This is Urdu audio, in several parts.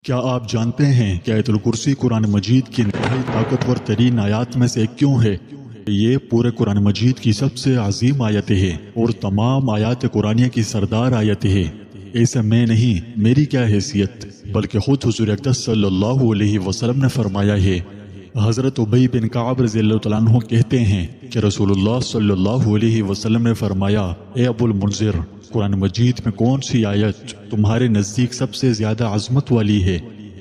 کیا آپ جانتے ہیں کہ آیت الکرسی قرآن مجید کی انتہائی طاقتور ترین آیات میں سے ایک کیوں ہے؟ یہ پورے قرآن مجید کی سب سے عظیم آیت ہے اور تمام آیات قرآنیہ کی سردار آیت ہے۔ ایسا میں نہیں، میری کیا حیثیت، بلکہ خود حضور اقدس صلی اللہ علیہ وسلم نے فرمایا ہے۔ حضرت ابی بن کعب رضی اللہ تعالیٰ عنہ کہتے ہیں کہ رسول اللہ صلی اللہ علیہ وسلم نے فرمایا، اے ابو المنذر، قرآن مجید میں کون سی آیت تمہارے نزدیک سب سے زیادہ عظمت والی ہے؟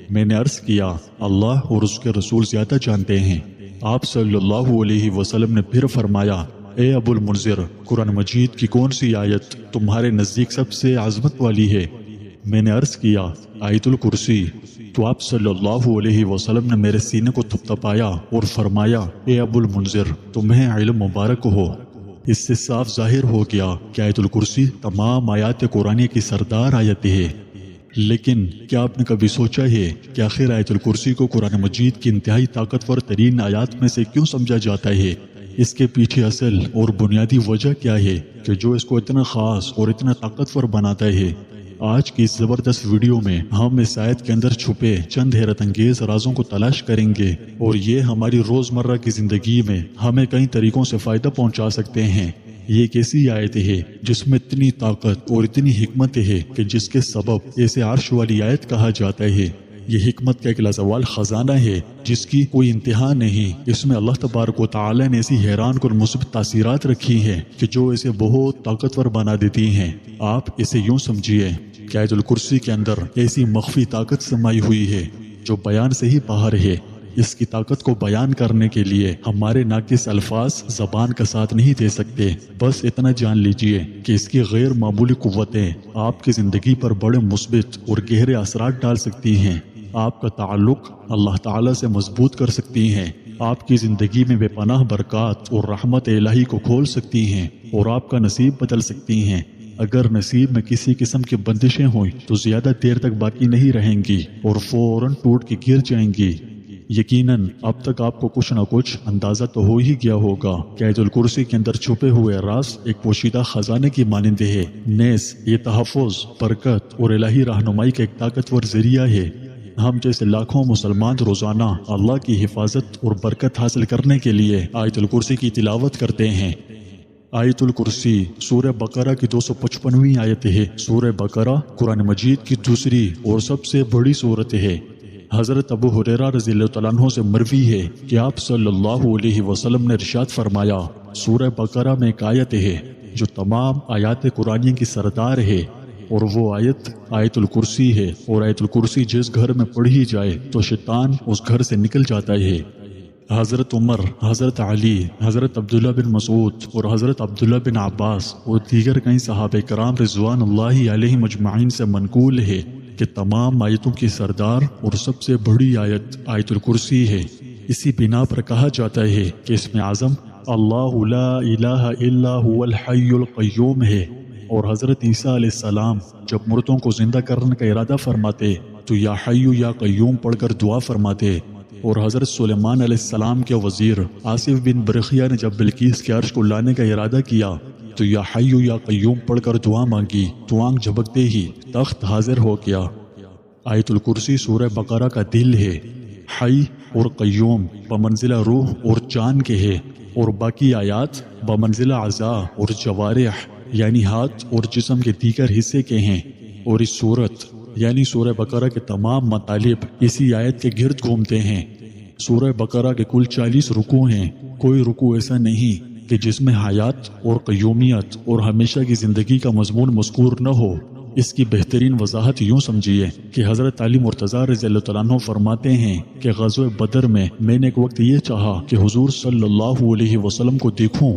میں نے عرض کیا، اللہ اور اس کے رسول زیادہ جانتے ہیں۔ آپ صلی اللہ علیہ وسلم نے پھر فرمایا، اے ابو المنذر، قرآن مجید کی کون سی آیت تمہارے نزدیک سب سے عظمت والی ہے؟ میں نے عرض کیا، آیت الکرسی۔ تو آپ صلی اللہ علیہ وسلم نے میرے سینے کو تھپتھپایا اور فرمایا، اے ابو المنذر، تمہیں علم مبارک ہو۔ اس سے صاف ظاہر ہو گیا کہ آیت الکرسی تمام آیات قرآنیہ کی سردار آیت ہے۔ لیکن کیا آپ نے کبھی سوچا ہے کہ آخر آیت الکرسی کو قرآن مجید کی انتہائی طاقتور ترین آیات میں سے کیوں سمجھا جاتا ہے؟ اس کے پیچھے اصل اور بنیادی وجہ کیا ہے کہ جو اس کو اتنا خاص اور اتنا طاقتور بناتا ہے؟ آج کی اس زبردست ویڈیو میں ہم اس آیت کے اندر چھپے چند حیرت انگیز رازوں کو تلاش کریں گے، اور یہ ہماری روزمرہ کی زندگی میں ہمیں کئی طریقوں سے فائدہ پہنچا سکتے ہیں۔ یہ ایک ایسی آیت ہے جس میں اتنی طاقت اور اتنی حکمت ہے کہ جس کے سبب اسے عرش والی آیت کہا جاتا ہے۔ یہ حکمت کا ایک لازوال خزانہ ہے جس کی کوئی انتہا نہیں۔ اس میں اللہ تبارک و تعالی نے ایسی حیران کن مثبت تاثیرات رکھی ہیں کہ جو اسے بہت طاقتور بنا دیتی ہیں۔ آپ اسے یوں سمجھیے کہ آیت الکرسی کے اندر ایسی مخفی طاقت سمائی ہوئی ہے جو بیان سے ہی باہر ہے۔ اس کی طاقت کو بیان کرنے کے لیے ہمارے ناقص الفاظ زبان کا ساتھ نہیں دے سکتے۔ بس اتنا جان لیجئے کہ اس کی غیر معمولی قوتیں آپ کی زندگی پر بڑے مثبت اور گہرے اثرات ڈال سکتی ہیں۔ آپ کا تعلق اللہ تعالیٰ سے مضبوط کر سکتی ہیں، آپ کی زندگی میں بے پناہ برکات اور رحمت الہی کو کھول سکتی ہیں، اور آپ کا نصیب بدل سکتی ہیں۔ اگر نصیب میں کسی قسم کی بندشیں ہوئیں تو زیادہ دیر تک باقی نہیں رہیں گی اور فوراً ٹوٹ کے گر جائیں گی۔ یقیناً اب تک آپ کو کچھ نہ کچھ اندازہ تو ہو ہی گیا ہوگا کہ آیت الکرسی کے اندر چھپے ہوئے راز ایک پوشیدہ خزانے کی مانند ہے، نیز یہ تحفظ، برکت اور الہی رہنمائی کا ایک طاقتور ذریعہ ہے۔ ہم جیسے لاکھوں مسلمان روزانہ اللہ کی حفاظت اور برکت حاصل کرنے کے لیے آیت الکرسی کی تلاوت کرتے ہیں۔ آیت الکرسی سورہ بقرہ کی 255ویں آیت ہے۔ سورہ بقرہ قرآن مجید کی دوسری اور سب سے بڑی سورت ہے۔ حضرت ابو ہریرہ رضی اللہ تعالیٰ عنہ سے مروی ہے کہ آپ صلی اللہ علیہ وسلم نے ارشاد فرمایا، سورہ بقرہ میں ایک آیت ہے جو تمام آیات قرآنیہ کی سردار ہے، اور وہ آیت آیت الکرسی ہے، اور آیت الکرسی جس گھر میں پڑھی جائے تو شیطان اس گھر سے نکل جاتا ہے۔ حضرت عمر، حضرت علی، حضرت عبداللہ بن مسعود اور حضرت عبداللہ بن عباس اور دیگر کئی صحابہ کرام رضوان اللہ علیہم اجمعین سے منقول ہے کہ تمام آیتوں کی سردار اور سب سے بڑی آیت آیت الکرسی ہے۔ اسی بنا پر کہا جاتا ہے کہ اسم اعظم اللہ لا الہ الا هو الحی القیوم ہے، اور حضرت عیسیٰ علیہ السلام جب مردوں کو زندہ کرنے کا ارادہ فرماتے تو یا حی یا قیوم پڑھ کر دعا فرماتے، اور حضرت سلیمان علیہ السلام کے وزیر آصف بن برخیہ نے جب بلقیس کے عرش کو لانے کا ارادہ کیا تو یا حی یا قیوم پڑھ کر دعا مانگی تو آنکھ جھپکتے ہی تخت حاضر ہو گیا۔ آیت الکرسی سورہ بقرہ کا دل ہے۔ حی اور قیوم بمنزلہ روح اور جان کے ہے، اور باقی آیات بمنزلہ اعضاء اور جوارح یعنی ہاتھ اور جسم کے دیگر حصے کے ہیں، اور اس صورت یعنی سورہ بقرہ کے تمام مطالب اسی آیت کے گرد گھومتے ہیں۔ سورہ بقرہ کے کل 40 رکوع ہیں۔ کوئی رکوع ایسا نہیں کہ جس میں حیات اور قیومیت اور ہمیشہ کی زندگی کا مضمون مذکور نہ ہو۔ اس کی بہترین وضاحت یوں سمجھیے کہ حضرت علی مرتضیٰ رضی اللہ تعالیٰ عنہ فرماتے ہیں کہ غزوہ بدر میں میں نے ایک وقت یہ چاہا کہ حضور صلی اللہ علیہ وسلم کو دیکھوں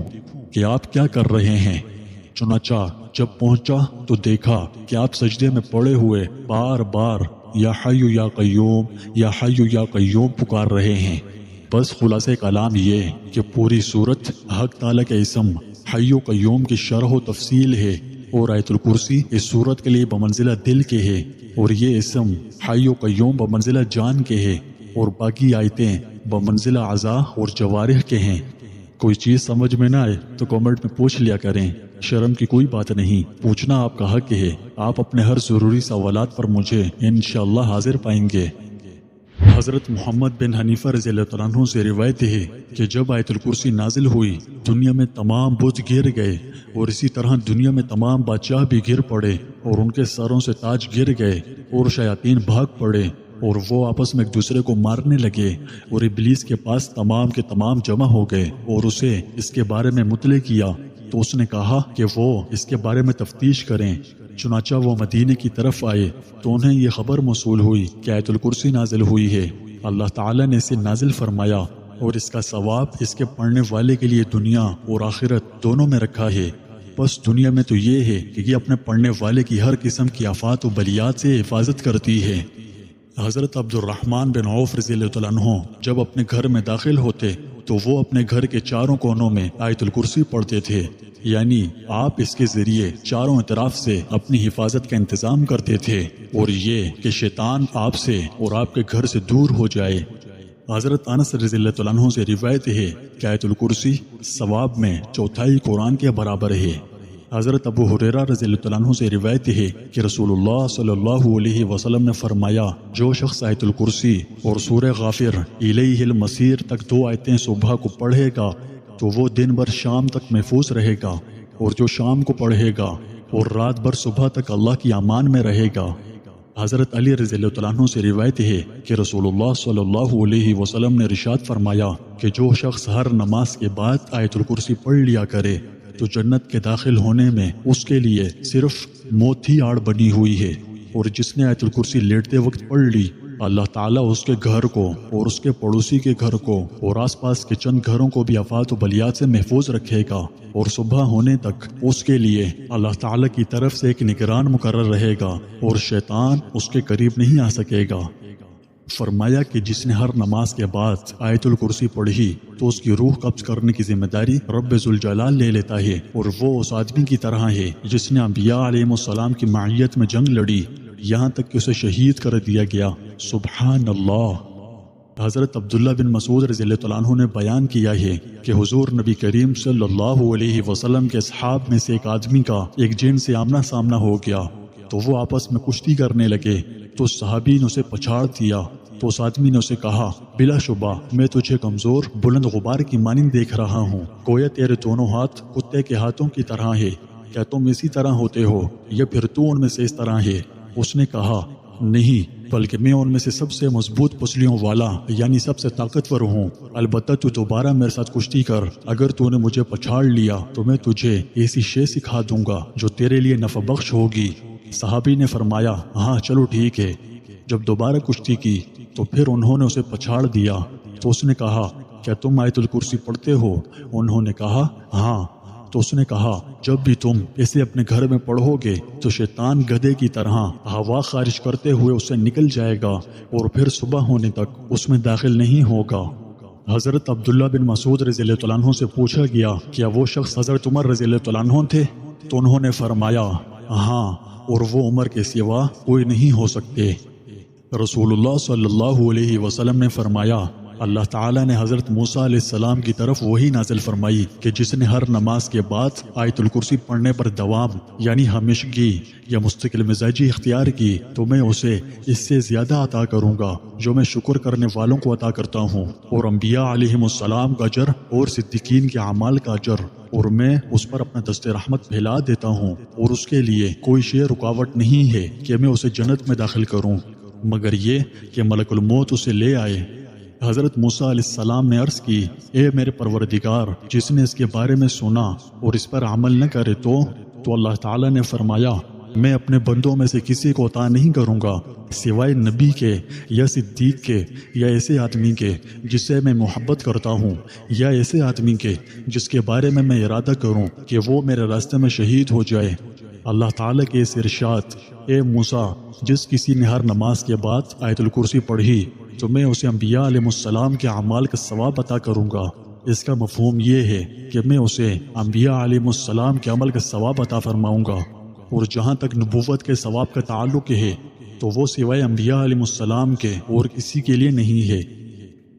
کہ آپ کیا کر رہے ہیں، چنانچہ جب پہنچا تو دیکھا کہ آپ سجدے میں پڑے ہوئے بار بار یا حی یا قیوم یا حی یا قیوم پکار رہے ہیں۔ بس خلاصہ کلام یہ کہ پوری صورت حق تعالیٰ کے اسم حی و قیوم کی شرح و تفصیل ہے، اور آیت الکرسی اس صورت کے لیے بمنزلہ دل کے ہے، اور یہ اسم حی و قیوم بمنزلہ جان کے ہے، اور باقی آیتیں بمنزلہ اعضاء اور جوارح کے ہیں۔ کوئی چیز سمجھ میں نہ آئے تو کمنٹ میں پوچھ لیا کریں۔ شرم کی کوئی بات نہیں، پوچھنا آپ کا حق ہے۔ آپ اپنے ہر ضروری سوالات پر مجھے انشاءاللہ حاضر پائیں گے۔ حضرت محمد بن حنیفہ رضی اللہ عنہ سے روایت ہے کہ جب آیت الکرسی نازل ہوئی دنیا میں تمام بت گر گئے، اور اسی طرح دنیا میں تمام بادشاہ بھی گر پڑے اور ان کے سروں سے تاج گر گئے اور شیاطین بھاگ پڑے اور وہ آپس میں ایک دوسرے کو مارنے لگے، اور ابلیس کے پاس تمام کے تمام جمع ہو گئے اور اسے اس کے بارے میں مطلع کیا، تو اس نے کہا کہ وہ اس کے بارے میں تفتیش کریں۔ چنانچہ وہ مدینے کی طرف آئے تو انہیں یہ خبر موصول ہوئی کہ آیت الکرسی نازل ہوئی ہے۔ اللہ تعالیٰ نے اسے نازل فرمایا اور اس کا ثواب اس کے پڑھنے والے کے لیے دنیا اور آخرت دونوں میں رکھا ہے۔ بس دنیا میں تو یہ ہے کہ یہ اپنے پڑھنے والے کی ہر قسم کی آفات و بلیات سے حفاظت کرتی ہے۔ حضرت عبد الرحمن بن عوف رضی اللہ عنہ جب اپنے گھر میں داخل ہوتے تو وہ اپنے گھر کے چاروں کونوں میں آیت الکرسی پڑھتے تھے، یعنی آپ اس کے ذریعے چاروں اطراف سے اپنی حفاظت کا انتظام کرتے تھے، اور یہ کہ شیطان آپ سے اور آپ کے گھر سے دور ہو جائے۔ حضرت انس رضی اللہ عنہ سے روایت ہے کہ آیت الکرسی ثواب میں چوتھائی قرآن کے برابر ہے۔ حضرت ابو ہریرہ رضی اللہ عنہ سے روایت ہے کہ رسول اللہ صلی اللہ علیہ وسلم نے فرمایا، جو شخص آیت الکرسی اور سورہ غافر الیہ المصیر تک 2 آیتیں صبح کو پڑھے گا تو وہ دن بھر شام تک محفوظ رہے گا، اور جو شام کو پڑھے گا اور رات بھر صبح تک اللہ کی امان میں رہے گا۔ حضرت علی رضی اللہ عنہ سے روایت ہے کہ رسول اللہ صلی اللہ علیہ وسلم نے ارشاد فرمایا کہ جو شخص ہر نماز کے بعد آیت الکرسی پڑھ لیا کرے تو جنت کے داخل ہونے میں اس کے لیے صرف موت ہی آڑ بنی ہوئی ہے، اور جس نے آیت الکرسی لیٹتے وقت پڑھ لی اللہ تعالیٰ اس کے گھر کو اور اس کے پڑوسی کے گھر کو اور آس پاس کے چند گھروں کو بھی آفات و بلیات سے محفوظ رکھے گا، اور صبح ہونے تک اس کے لیے اللہ تعالیٰ کی طرف سے ایک نگران مقرر رہے گا اور شیطان اس کے قریب نہیں آ سکے گا۔ فرمایا کہ جس نے ہر نماز کے بعد آیت الکرسی پڑھی تو اس کی روح قبض کرنے کی ذمہ داری رب ذوالجلال لے لیتا ہے، اور وہ اس آدمی کی طرح ہے جس نے انبیاء علیہ السلام کی معیت میں جنگ لڑی یہاں تک کہ اسے شہید کر دیا گیا۔ سبحان اللہ۔ حضرت عبداللہ بن مسعود رضی اللہ عنہ نے بیان کیا ہے کہ حضور نبی کریم صلی اللہ علیہ وسلم کے اصحاب میں سے ایک آدمی کا ایک جن سے آمنا سامنا ہو گیا، تو وہ آپس میں کشتی کرنے لگے، تو صحابی نے اسے پچھاڑ دیا، تو اس آدمی نے اسے کہا، بلا شبہ میں تجھے کمزور بلند غبار کی مانند دیکھ رہا ہوں، گویا تیرے دونوں ہاتھ کتے کے ہاتھوں کی طرح ہے، کیا تم اسی طرح ہوتے ہو یا پھر تو ان میں سے اس طرح ہے؟ اس نے کہا، نہیں، بلکہ میں ان میں سے سب سے مضبوط پسلیوں والا یعنی سب سے طاقتور ہوں، البتہ تو دوبارہ میرے ساتھ کشتی کر، اگر تو نے مجھے پچھاڑ لیا تو میں تجھے ایسی شے سکھا دوں گا جو تیرے لیے نفع بخش ہوگی۔ صحابی نے فرمایا، ہاں چلو ٹھیک ہے۔ جب دوبارہ کشتی کی تو پھر انہوں نے اسے پچھاڑ دیا، تو اس نے کہا، کیا تم آیت الکرسی پڑھتے ہو؟ انہوں نے کہا، ہاں۔ تو اس نے کہا، جب بھی تم اسے اپنے گھر میں پڑھو گے تو شیطان گدھے کی طرح ہوا خارج کرتے ہوئے اس سے نکل جائے گا اور پھر صبح ہونے تک اس میں داخل نہیں ہوگا۔ حضرت عبداللہ بن مسعود رضی اللہ عنہ سے پوچھا گیا، کیا وہ شخص حضرت عمر رضی اللہ عنہ تھے؟ تو انہوں نے فرمایا، ہاں، اور وہ عمر کے سوا کوئی نہیں ہو سکتے۔ رسول اللہ صلی اللہ علیہ وسلم نے فرمایا، اللہ تعالیٰ نے حضرت موسیٰ علیہ السلام کی طرف وحی نازل فرمائی کہ جس نے ہر نماز کے بعد آیت الکرسی پڑھنے پر دوام یعنی ہمیشگی یا مستقل مزاجی اختیار کی تو میں اسے اس سے زیادہ عطا کروں گا جو میں شکر کرنے والوں کو عطا کرتا ہوں، اور انبیاء علیہم السلام کا اجر اور صدیقین کے اعمال کا اجر، اور میں اس پر اپنا دست رحمت پھیلا دیتا ہوں، اور اس کے لیے کوئی شے رکاوٹ نہیں ہے کہ میں اسے جنت میں داخل کروں مگر یہ کہ ملک الموت اسے لے آئے۔ حضرت موسیٰ علیہ السلام نے عرض کی، اے میرے پروردگار، جس نے اس کے بارے میں سنا اور اس پر عمل نہ کرے تو اللہ تعالیٰ نے فرمایا، میں اپنے بندوں میں سے کسی کو عطا نہیں کروں گا سوائے نبی کے یا صدیق کے یا ایسے آدمی کے جس سے میں محبت کرتا ہوں، یا ایسے آدمی کے جس کے بارے میں ارادہ کروں کہ وہ میرے راستے میں شہید ہو جائے۔ اللہ تعالیٰ کے اس ارشاد، اے موسیٰ، جس کسی نے ہر نماز کے بعد آیت الکرسی پڑھی تو میں اسے انبیاء علیہ السلام کے اعمال کا ثواب عطا کروں گا۔ اس کا مفہوم یہ ہے کہ میں اسے انبیاء علیہ السلام کے عمل کا ثواب عطا فرماؤں گا، اور جہاں تک نبوت کے ثواب کا تعلق ہے تو وہ سوائے انبیاء علیہ السلام کے اور کسی کے لیے نہیں ہے۔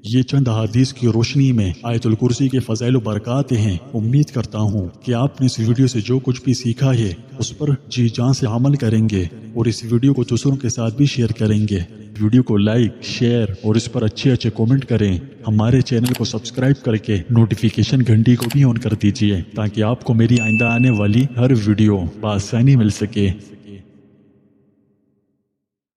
یہ چند احادیث کی روشنی میں آیت الکرسی کے فضائل و برکات ہیں۔ امید کرتا ہوں کہ آپ نے اس ویڈیو سے جو کچھ بھی سیکھا ہے اس پر جی جان سے عمل کریں گے اور اس ویڈیو کو دوسروں کے ساتھ بھی شیئر کریں گے۔ ویڈیو کو لائک، شیئر اور اس پر اچھے کامنٹ کریں۔ ہمارے چینل کو سبسکرائب کر کے نوٹیفیکیشن گھنٹی کو بھی آن کر دیجیے تاکہ آپ کو میری آئندہ آنے والی ہر ویڈیو بآسانی مل سکے۔